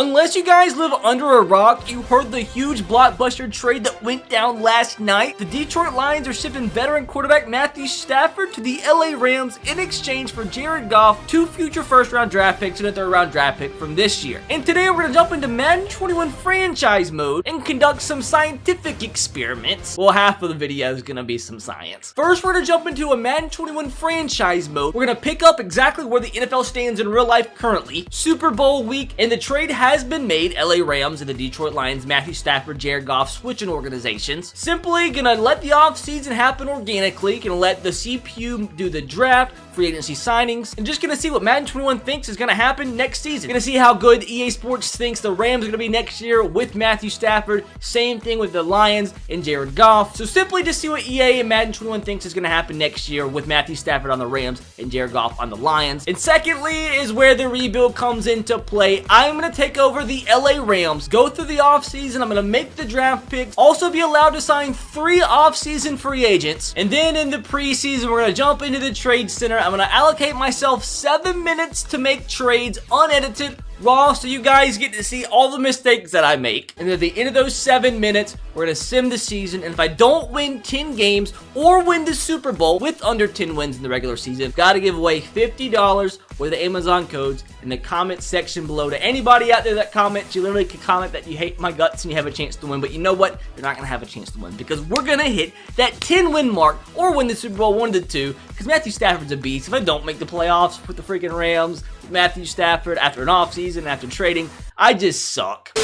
Unless you guys live under a rock, you heard the huge blockbuster trade that went down last night. The Detroit Lions are shipping veteran quarterback Matthew Stafford to the LA Rams in exchange for Jared Goff, 2 future first-round draft picks, and a third-round draft pick from this year. And today we're going to jump into Madden 21 franchise mode and conduct some scientific experiments. Well, half of the video is going to be some science. First, we're going to jump into a Madden 21 franchise mode. We're going to pick up exactly where the NFL stands in real life currently. Super Bowl week, and the trade has been made. LA Rams and the Detroit Lions, Matthew Stafford, Jared Goff switching organizations. Simply gonna let the offseason happen organically, gonna let the CPU do the draft, free agency signings, and just gonna see what Madden 21 thinks is gonna happen next season. Gonna see how good EA Sports thinks the Rams are gonna be next year with Matthew Stafford. Same thing with the Lions and Jared Goff. So simply just see what EA and Madden 21 thinks is gonna happen next year with Matthew Stafford on the Rams and Jared Goff on the Lions. And secondly is where the rebuild comes into play. I'm gonna take over the LA Rams, go through the offseason, I'm gonna make the draft picks, also be allowed to sign 3 offseason free agents, and then in the preseason, we're gonna jump into the trade center. I'm gonna allocate myself 7 minutes to make trades unedited, raw, so you guys get to see all the mistakes that I make. And at the end of those 7 minutes, we're gonna sim the season, and if I don't win 10 games or win the Super Bowl with under 10 wins in the regular season, gotta give away $50 with the Amazon codes in the comment section below. To anybody out there that comments, you literally can comment that you hate my guts and you have a chance to win, but you know what? You're not gonna have a chance to win because we're gonna hit that 10 win mark or win the Super Bowl 1 to 2 because Matthew Stafford's a beast. If I don't make the playoffs with the freaking Rams, with Matthew Stafford after an offseason, after trading, I just suck.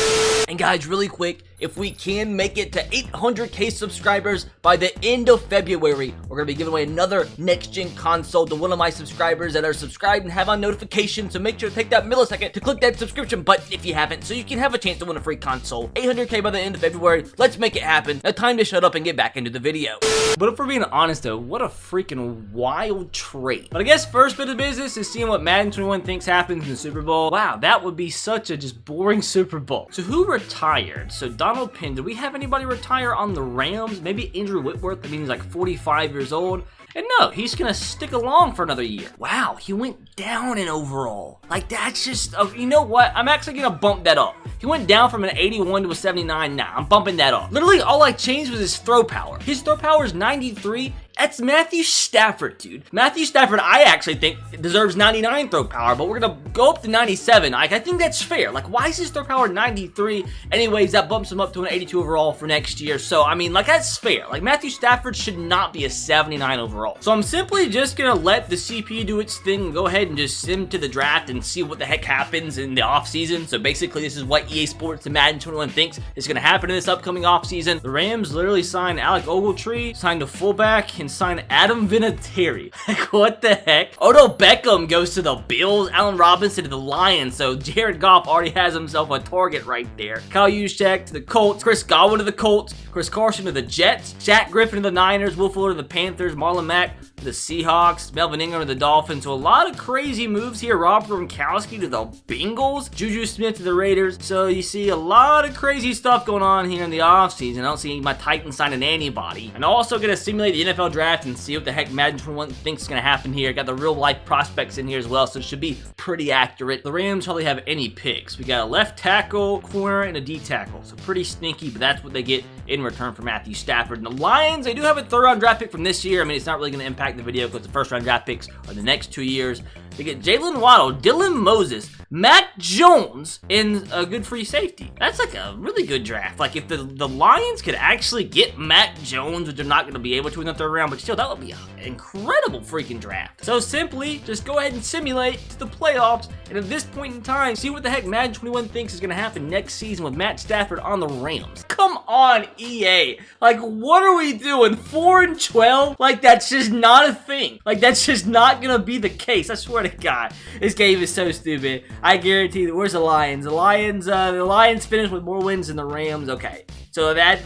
And guys, really quick, if we can make it to 800k subscribers by the end of February, we're going to be giving away another next-gen console to one of my subscribers that are subscribed and have on notifications, so make sure to take that millisecond to click that subscription button if you haven't, so you can have a chance to win a free console. 800k by the end of February. Let's make it happen. Now time to shut up and get back into the video. But if we're being honest though, what a freaking wild trade. But I guess first bit of business is seeing what Madden 21 thinks happens in the Super Bowl. Wow, that would be such a just boring Super Bowl. So who retired? So Donald Penn, did we have anybody retire on the Rams? Maybe Andrew Whitworth. I mean, he's like 45 years old. And no, he's gonna stick along for another year. Wow, he went down in overall. Like, that's just, you know what? I'm actually gonna bump that up. He went down from an 81 to a 79 now. I'm bumping that up. Literally, all I changed was his throw power. His throw power is 93. That's Matthew Stafford, dude. Matthew Stafford, I actually think deserves 99 throw power, but we're gonna go up to 97. I think that's fair. Like, why is his throw power 93? Anyways, that bumps him up to an 82 overall for next year. So, I mean, like, that's fair. Like, Matthew Stafford should not be a 79 overall. So, I'm simply just gonna let the CPU do its thing and go ahead and just sim to the draft and see what the heck happens in the offseason. So, basically, this is what EA Sports and Madden 21 thinks is gonna happen in this upcoming offseason. The Rams literally signed Alec Ogletree, signed a fullback, and sign Adam Vinatieri. Like, what the heck? Odell Beckham goes to the Bills, Allen Robinson to the Lions, so Jared Goff already has himself a target right there. Kyle Juszczyk to the Colts, Chris Godwin to the Colts, Chris Carson to the Jets, Jack Griffin to the Niners, Will Fuller to the Panthers, Marlon Mack to the Seahawks, Melvin Ingram to the Dolphins. So a lot of crazy moves here. Rob Gronkowski to the Bengals, Juju Smith to the Raiders. So you see a lot of crazy stuff going on here in the offseason. I don't see my Titans signing anybody. And I'm also going to simulate the NFL draft and see what the heck Madden 21 thinks is going to happen here. Got the real life prospects in here as well, so it should be pretty accurate. The Rams hardly have any picks. We got a left tackle, corner, and a D tackle. So pretty sneaky, but that's what they get in return for Matthew Stafford. And the Lions, they do have a third-round draft pick from this year. I mean, it's not really going to impact the video because the first-round draft picks are the next 2 years. They get Jalen Waddle, Dylan Moses, Matt Jones, and a good free safety. That's like a really good draft. Like, if the Lions could actually get Matt Jones, which they're not going to be able to in the third round, but still, that would be an incredible freaking draft. So simply, just go ahead and simulate to the playoffs, and at this point in time, see what the heck Madden 21 thinks is going to happen next season with Matt Stafford on the Rams. Come on, EA. Like, what are we doing? 4-12? Like, that's just not a thing. Like, that's just not going to be the case. I swear to God, this game is so stupid. I guarantee that. Where's the Lions? The Lions finished with more wins than the Rams. Okay. So that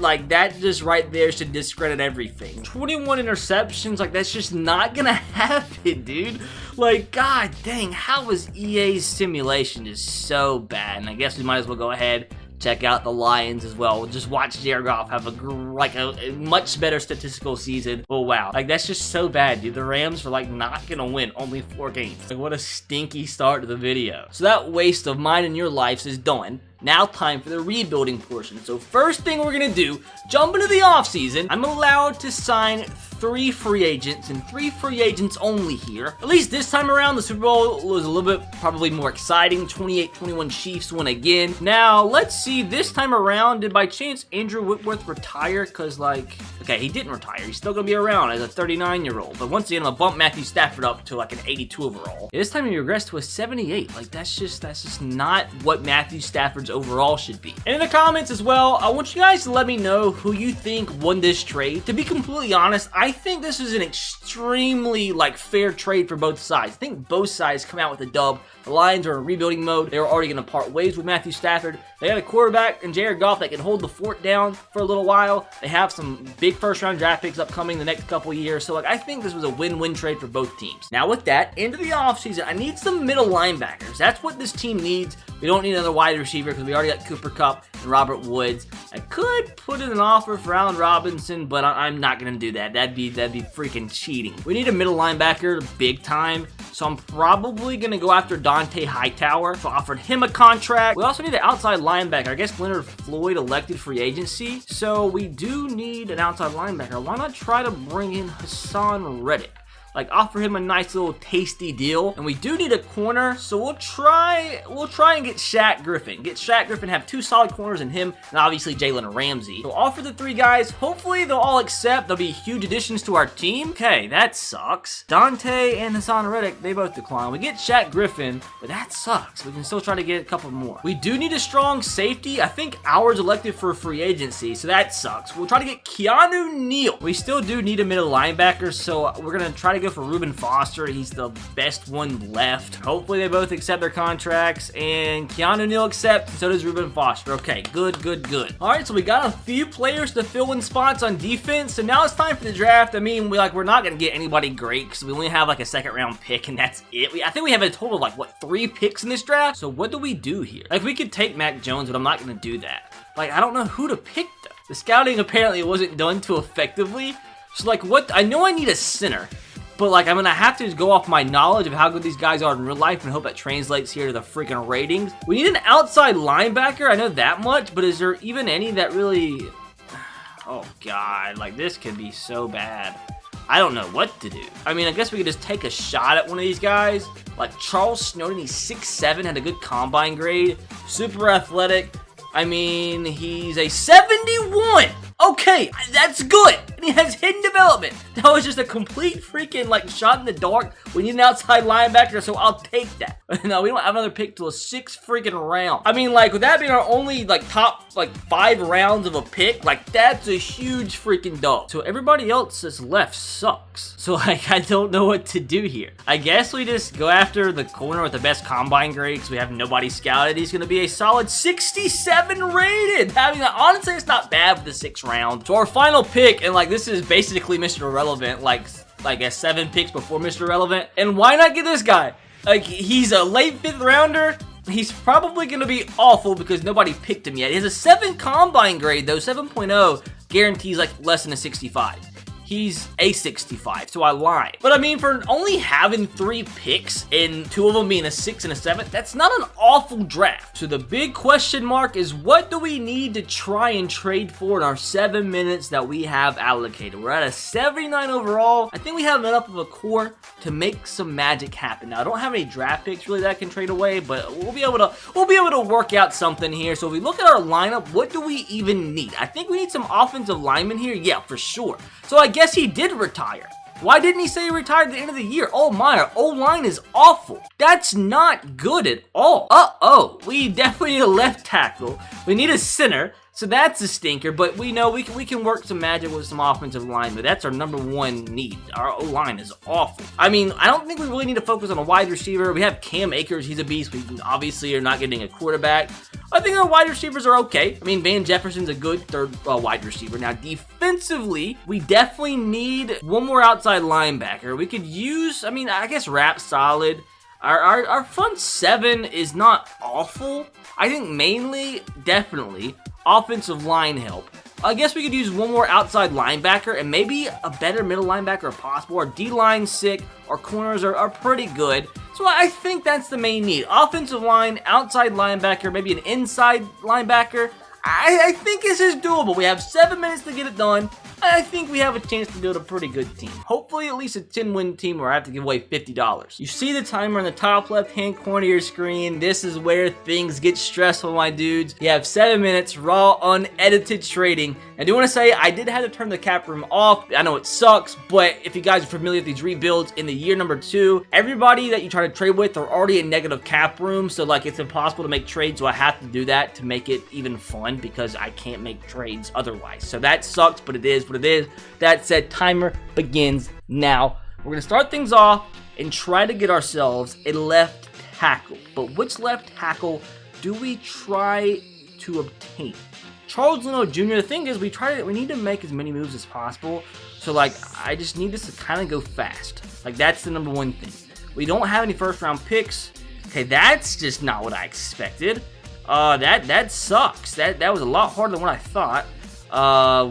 just right there should discredit everything. 21 interceptions, like, that's just not gonna happen, dude. Like, god dang, how was EA's simulation just so bad? And I guess we might as well go ahead, check out the Lions as well. Just watch Jared Goff have a much better statistical season. Oh wow, like that's just so bad, dude. The Rams are like not gonna win only 4 games. Like what a stinky start to the video. So that waste of mine and your lives is done. Now time for the rebuilding portion. So first thing we're gonna do, jump into the offseason. I'm allowed to sign 3 free agents and 3 free agents only here. At least this time around, the Super Bowl was a little bit probably more exciting. 28-21 Chiefs won again. Now let's see, this time around, did by chance Andrew Whitworth retire? Cause like, okay, he didn't retire. He's still gonna be around as a 39-year-old. But once again, I'm gonna bump Matthew Stafford up to like an 82 overall. This time he regressed to a 78. Like that's just not what Matthew Stafford's overall should be. And in the comments as well, I want you guys to let me know who you think won this trade. To be completely honest, I think this is an extremely like fair trade for both sides. I think both sides come out with a dub. The Lions are in rebuilding mode. They were already going to part ways with Matthew Stafford. They got a quarterback in Jared Goff that can hold the fort down for a little while. They have some big first-round draft picks upcoming the next couple years. So, like, I think this was a win-win trade for both teams. Now, with that, into the offseason, I need some middle linebackers. That's what this team needs. We don't need another wide receiver because we already got Cooper Kupp and Robert Woods. I could put in an offer for Allen Robinson, but I'm not going to do that. That'd be freaking cheating. We need a middle linebacker big time. So I'm probably going to go after Dante Hightower. So I offered him a contract. We also need an outside linebacker. I guess Leonard Floyd elected free agency. So we do need an outside linebacker. Why not try to bring in Hassan Reddick? Like offer him a nice little tasty deal. And we do need a corner, so we'll try and get Shaq Griffin. Get Shaq Griffin, have 2 solid corners in him, and obviously Jalen Ramsey. So offer the 3 guys. Hopefully they'll all accept. They'll be huge additions to our team. Okay, that sucks. Dante and Hassan Reddick, they both decline. We get Shaq Griffin, but that sucks. We can still try to get a couple more. We do need a strong safety. I think ours elected for free agency, so that sucks. We'll try to get KEANU NEAL. We still do need a middle linebacker, so we're gonna try to go for Reuben Foster. He's the best one left. Hopefully they both accept their contracts, and KEANU NEAL accepts, so does Reuben Foster. Okay, good. Alright, so we got a few players to fill in spots on defense, so now it's time for the draft. I mean, we're not going to get anybody great, because we only have like a 2nd round pick, and that's it. I think we have a total of like, what, 3 picks in this draft? So what do we do here? Like, we could take Mac Jones, but I'm not going to do that. Like, I don't know who to pick, though. The scouting apparently wasn't done too effectively. So like, what? I know I need a center. But, like, I'm going to have to just go off my knowledge of how good these guys are in real life and hope that translates here to the freaking ratings. We need an outside linebacker. I know that much, but is there even any that really... Oh, God. Like, this could be so bad. I don't know what to do. I mean, I guess we could just take a shot at one of these guys. Like, Charles Snowden, he's 6'7", had a good combine grade. Super athletic. I mean, he's a 71! Okay, that's good. And he has hidden development. That was just a complete freaking, like, shot in the dark. We need an outside linebacker, so I'll take that. No, we don't have another pick till a 6th freaking round. I mean, like, with that being our only, like, top, like, 5 rounds of a pick, like, that's a huge freaking dub. So everybody else that's left sucks. So, like, I don't know what to do here. I guess we just go after the corner with the best combine grade because we have nobody scouted. He's going to be a solid 67 rated. I mean, honestly, it's not bad for the 6th round. So our final pick, and like this is basically Mr. Irrelevant, like a 7 picks before Mr. Irrelevant. And why not get this guy? Like, he's a late 5th rounder. He's probably going to be awful because nobody picked him yet. He has a 7 combine grade though. 7.0 guarantees like less than a 65. He's a 65, so I lied. But I mean, for only having 3 picks and 2 of them being a 6 and a 7, that's not an awful draft. So the big question mark is, what do we need to try and trade for in our 7 minutes that we have allocated? We're at a 79 overall. I think we have enough of a core to make some magic happen. Now, I don't have any draft picks really that I can trade away, but we'll be able to work out something here. So if we look at our lineup, what do we even need? I think we need some offensive linemen here. Yeah, for sure. So I guess he did retire. Why didn't he say he retired at the end of the year? Oh my, our O-line is awful. That's not good at all. Uh-oh, we definitely need a left tackle. We need a center, so that's a stinker, but we know we can work some magic with some offensive line, but that's our #1 need. Our O-line is awful. I mean, I don't think we really need to focus on a wide receiver. We have Cam Akers, he's a beast. We obviously are not getting a quarterback. I think our wide receivers are okay. I mean, Van Jefferson's a good 3rd wide receiver. Now, defensively, we definitely need one more outside linebacker. We could use, I mean, I guess Rapp's solid. Our front seven is not awful. I think mainly, definitely, offensive line help. I guess we could use one more outside linebacker and maybe a better middle linebacker if possible. Our D-line's sick. Our corners are pretty good. So I think that's the main need. Offensive line, outside linebacker, maybe an inside linebacker. I think this is doable. We have 7 minutes to get it done. I think we have a chance to build a pretty good team. Hopefully at least a 10-win team where I have to give away $50. You see the timer in the top left-hand corner of your screen. This is where things get stressful, my dudes. You have 7 minutes, raw, unedited trading. I do want to say I did have to turn the cap room off. I know it sucks, but if you guys are familiar with these rebuilds in the year number 2, everybody that you try to trade with are already in negative cap room, so like it's impossible to make trades, so I have to do that to make it even fun because I can't make trades otherwise. So that sucks, but it is what it is. That said, timer begins now. We're going to start things off and try to get ourselves a left tackle. But which left tackle do we try to obtain? Charles Leno Jr., the thing is, we need to make as many moves as possible. So, like, I just need this to kind of go fast. Like, that's the number one thing. We don't have any first-round picks. Okay, that's just not what I expected. That sucks. That was a lot harder than what I thought.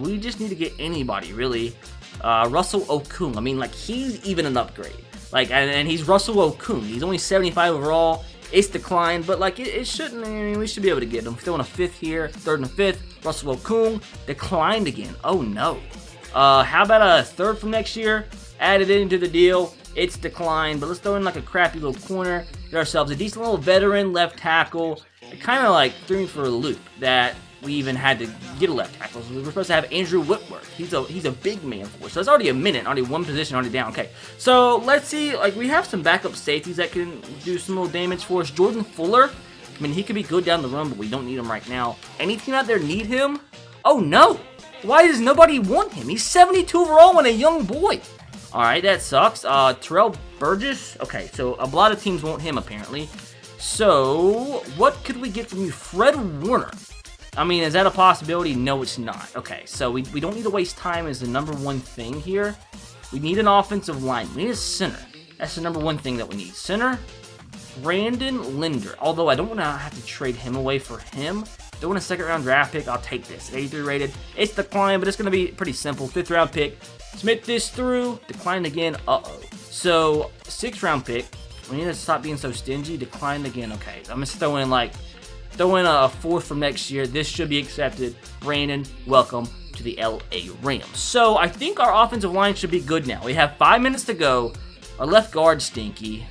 We just need to get anybody, really. Russell Okung. I mean, like, he's even an upgrade. Like, and he's Russell Okung. He's only 75 overall. It's declined, but like it shouldn't. I mean, we should be able to get him. Still in a 5th here, 3rd and a 5th. Russell Okung declined again. Oh no. How about a 3rd from next year? Added into the deal. It's declined, but let's throw in like a crappy little corner. Get ourselves a decent little veteran left tackle. It kind of like threw me for a loop that we even had to get a left tackle. So we were supposed to have Andrew Whitworth. He's a big man for us. So that's already a minute, already one position already down. Okay, so let's see. Like, we have some backup safeties that can do some little damage for us. Jordan Fuller. I mean, he could be good down the run, but we don't need him right now. Any team out there need him? Oh no! Why does nobody want him? He's 72 overall and a young boy. All right, that sucks. Terrell Burgess. Okay, so a lot of teams want him apparently. So what could we get from you, Fred Warner? I mean, is that a possibility? No, it's not. Okay, so we don't need to waste time as the number one thing here. We need an offensive line. We need a center. That's the number one thing that we need. Center, Brandon Linder. Although I don't want to have to trade him away for him. Don't want a 2nd round draft pick. I'll take this. 83 rated. It's declined, but it's going to be pretty simple. 5th round pick. Submit this through. Declined again. Uh-oh. So, 6th round pick. We need to stop being so stingy. Declined again. Okay, I'm going to throw in a 4th from next year. This should be accepted. Brandon, welcome to the LA Rams. So I think our offensive line should be good now. We have 5 minutes to go. Our left guard's stinky.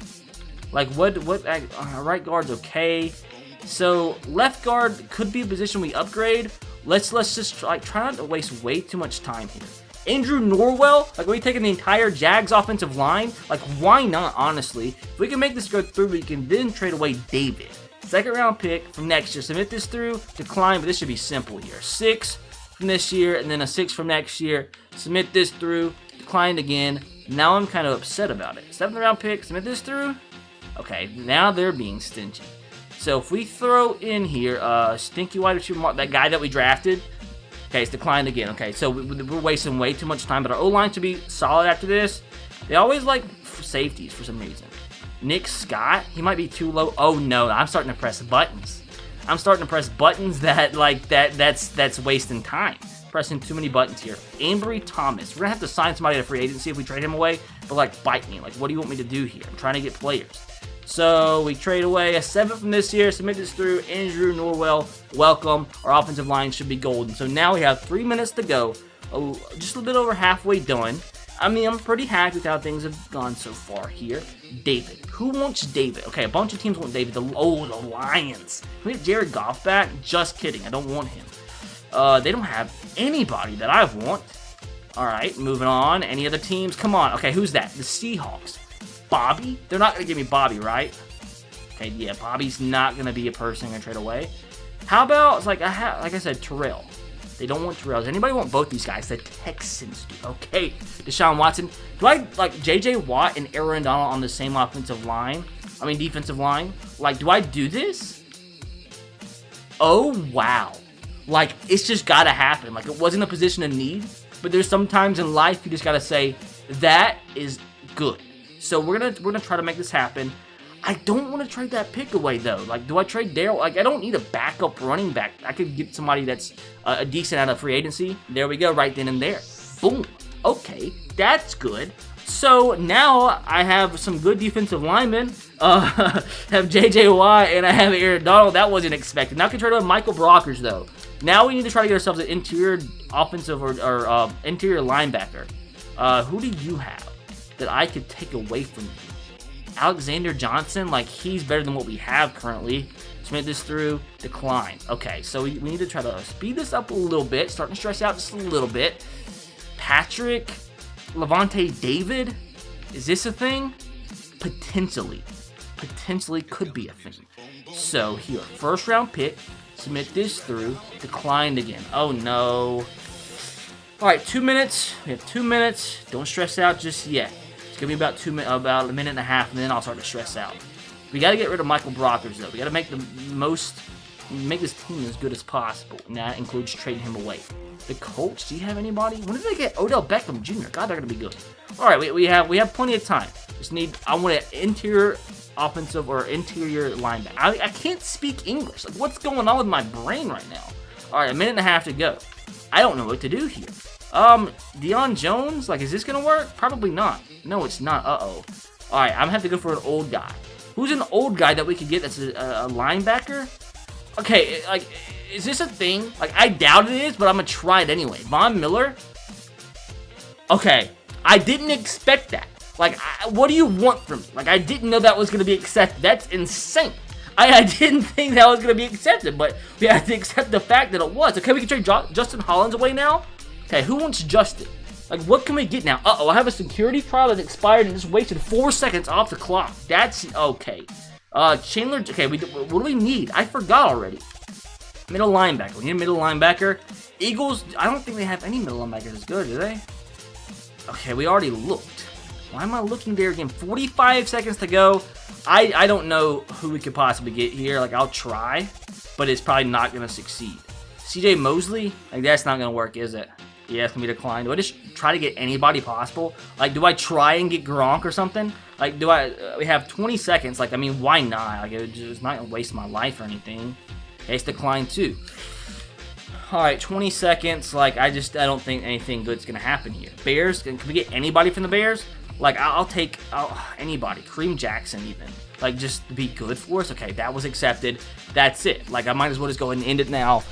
Like our right guard's okay. So left guard could be a position we upgrade. Let's just try not to waste way too much time here. Andrew Norwell, like, are we taking the entire Jags offensive line? Like, why not, honestly? If we can make this go through, we can then trade away David. 2nd round pick from next year. Submit this through. Decline, but this should be simple here. 6 from this year, and then a 6 from next year. Submit this through. Declined again. Now I'm kind of upset about it. 7th round pick. Submit this through. Okay, now they're being stingy. So if we throw in here stinky wide receiver, that guy that we drafted. Okay, it's declined again. Okay, so we're wasting way too much time, but our O-line should be solid after this. They always like safeties for some reason. Nick Scott, he might be too low. Oh no, I'm starting to press buttons. I'm starting to press buttons that's wasting time. Pressing too many buttons here. Ambry Thomas, we're gonna have to sign somebody to free agency if we trade him away, but like, bite me. Like, what do you want me to do here? I'm trying to get players. So we trade away a 7 from this year, submit this through. Andrew Norwell, welcome. Our offensive line should be golden. So now we have 3 minutes to go. Just a little bit over halfway done. I mean, I'm pretty happy with how things have gone so far here. David. Who wants David? Okay, a bunch of teams want David. The Lions. Can we get Jared Goff back? Just kidding. I don't want him. They don't have anybody that I want. All right, moving on. Any other teams? Come on. Okay, who's that? The Seahawks. Bobby? They're not going to give me Bobby, right? Okay, yeah, Bobby's not going to be a person I'm going to trade away. How about, like I said, Terrell? They don't want Terrell. Does anybody want both these guys? The Texans do. Okay, Deshaun Watson. Do I like J.J. Watt and Aaron Donald on the same offensive line? I mean, defensive line? Like, do I do this? Oh, wow. Like, it's just got to happen. Like, it wasn't a position of need, but there's sometimes in life you just got to say, that is good. So we're gonna try to make this happen. I don't want to trade that pick away, though. Like, do I trade Daryl? Like, I don't need a backup running back. I could get somebody that's a decent out of free agency. There we go, right then and there. Boom. Okay, that's good. So now I have some good defensive linemen. Have J.J. Watt and I have Aaron Donald. That wasn't expected. Now I can trade on Michael Brockers, though. Now we need to try to get ourselves an interior offensive or interior linebacker. Who do you have that I could take away from you? Alexander Johnson, like, he's better than what we have currently. Submit this through, decline. Okay, so we need to try to speed this up a little bit, starting to stress out just a little bit. Patrick, Levante David, is this a thing? Potentially could be a thing. So here, first round pick, submit this through, declined again. Oh no. All right, 2 minutes. We have 2 minutes. Don't stress out just yet. It's gonna be about a minute and a half, and then I'll start to stress out. We gotta get rid of Michael Brockers, though. We gotta make make this team as good as possible, and that includes trading him away. The Colts, do you have anybody? When did they get Odell Beckham Jr.? God, they're gonna be good. All right, we have plenty of time. I want an interior offensive or interior linebacker. I can't speak English. Like, what's going on with my brain right now? All right, a minute and a half to go. I don't know what to do here. Deion Jones, like, is this gonna work? Probably not. No, it's not. Uh-oh. All right, I'm gonna have to go for an old guy. Who's an old guy that we could get that's a linebacker? Okay, like, is this a thing? Like, I doubt it is, but I'm gonna try it anyway. Von Miller? Okay, I didn't expect that. Like, what do you want from me? Like, I didn't know that was gonna be accepted. That's insane. I didn't think that was gonna be accepted, but we have to accept the fact that it was. Okay, we can trade Justin Hollins away now? Okay, who wants Justin? Like, what can we get now? Uh-oh, I have a security trial that expired and just wasted 4 seconds off the clock. That's okay. Chandler, okay, what do we need? I forgot already. Middle linebacker. We need a middle linebacker. Eagles, I don't think they have any middle linebackers as good, do they? Okay, we already looked. Why am I looking there again? 45 seconds to go. I don't know who we could possibly get here. Like, I'll try, but it's probably not going to succeed. CJ Mosley? Like, that's not going to work, is it? Yeah, it's going to be declined. Do I just try to get anybody possible? Like, do I try and get Gronk or something? Like, we have 20 seconds. Like, I mean, why not? Like, it's not going to waste my life or anything. Okay, it's declined too. All right, 20 seconds. Like, I don't think anything good's going to happen here. Bears, can we get anybody from the Bears? Like, I'll take anybody. Kareem Jackson even. Like, just to be good for us. Okay, that was accepted. That's it. Like, I might as well just go ahead and end it now.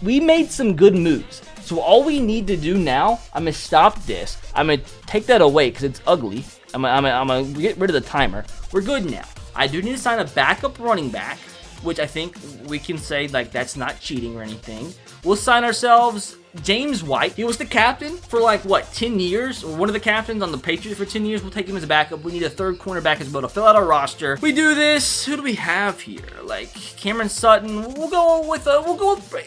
We made some good moves. So all we need to do now, I'm going to stop this. I'm going to take that away because it's ugly. I'm going to get rid of the timer. We're good now. I do need to sign a backup running back, which I think we can say, like, that's not cheating or anything. We'll sign ourselves James White. He was the captain for, like, what, 10 years? Or one of the captains on the Patriots for 10 years. We'll take him as a backup. We need a third cornerback as well to fill out our roster. We do this. Who do we have here? Like, Cameron Sutton. We'll go with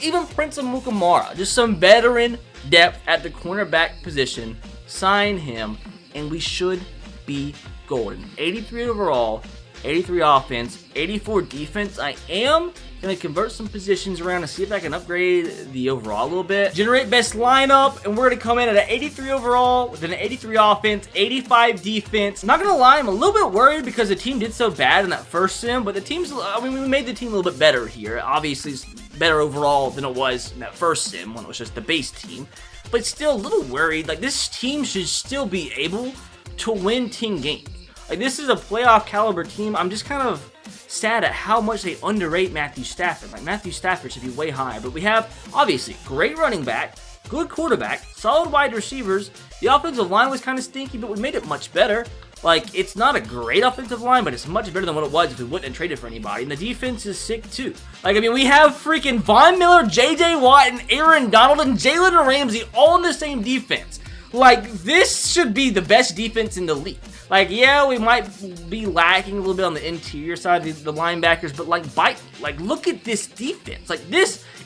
even Prince Amukamara. Just some veteran depth at the cornerback position. Sign him, and we should be golden. 83 overall. 83 offense, 84 defense. I am going to convert some positions around to see if I can upgrade the overall a little bit. Generate best lineup, and we're going to come in at an 83 overall with an 83 offense, 85 defense. Not going to lie, I'm a little bit worried because the team did so bad in that first sim, but we made the team a little bit better here. Obviously, it's better overall than it was in that first sim when it was just the base team, but still a little worried. Like, this team should still be able to win 10 games. Like, this is a playoff caliber team. I'm just kind of sad at how much they underrate Matthew Stafford. Like, Matthew Stafford should be way higher. But we have, obviously, great running back, good quarterback, solid wide receivers. The offensive line was kind of stinky, but we made it much better. Like, it's not a great offensive line, but it's much better than what it was if we wouldn't have traded for anybody. And the defense is sick, too. Like, I mean, we have freaking Von Miller, J.J. Watt, and Aaron Donald, and Jalen Ramsey all in the same defense. Like, this should be the best defense in the league. Like, yeah, we might be lacking a little bit on the interior side of the linebackers, but, like, look at this defense. Like,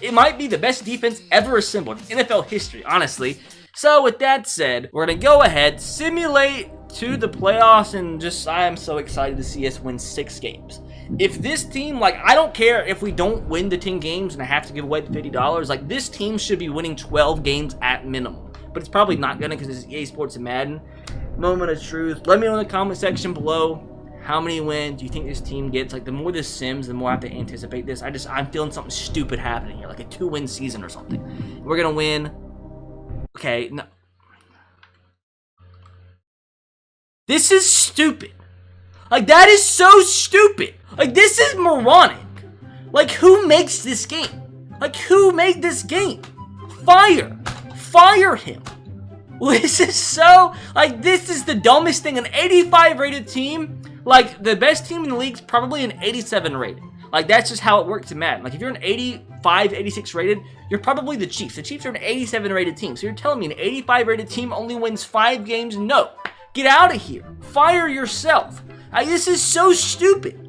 it might be the best defense ever assembled in NFL history, honestly. So, with that said, we're going to go ahead, simulate to the playoffs, and I am so excited to see us win 6 games. If this team, like, I don't care if we don't win the 10 games and I have to give away the $50, like, this team should be winning 12 games at minimum. But it's probably not going to because it's EA Sports and Madden. Moment of truth. Let me know in the comment section below How many wins do you think this team gets? Like, the more this sims, the more I have to anticipate this. I'm feeling something stupid happening here, like a 2-win season or something. We're gonna win. Okay, no. This is stupid. Like, that is so stupid. Like, this is moronic. Like, who makes this game? Like, who made this game? Fire him. This is so, like, this is the dumbest thing. An 85 rated team, like, the best team in the league is probably an 87 rated. Like, that's just how it works in Madden. Like, if you're an 85, 86 rated, you're probably the Chiefs. The Chiefs are an 87 rated team. So you're telling me an 85 rated team only wins 5 games? No. Get out of here. Fire yourself. This is so stupid.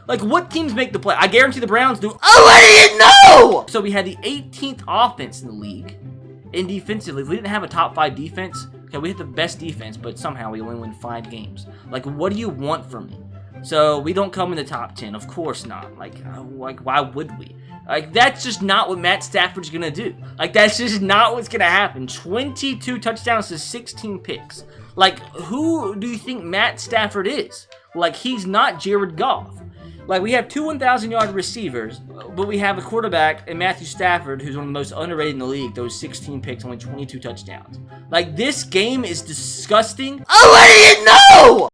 Like, what teams make the play? I guarantee the Browns do. Oh, I didn't know! So we had the 18th offense in the league. In defensively, if we didn't have a top 5 defense, okay, we had the best defense, but somehow we only win 5 games. Like, what do you want from me? So we don't come in the top 10. Of course not. Like why would we? Like, that's just not what Matt Stafford's gonna do. Like, that's just not what's gonna happen. 22 touchdowns to 16 picks. Like, who do you think Matt Stafford is? Like, he's not Jared Goff. Like, we have 2 1,000-yard receivers, but we have a quarterback in Matthew Stafford, who's one of the most underrated in the league. Those 16 picks, only 22 touchdowns. Like, this game is disgusting. Oh, I didn't know!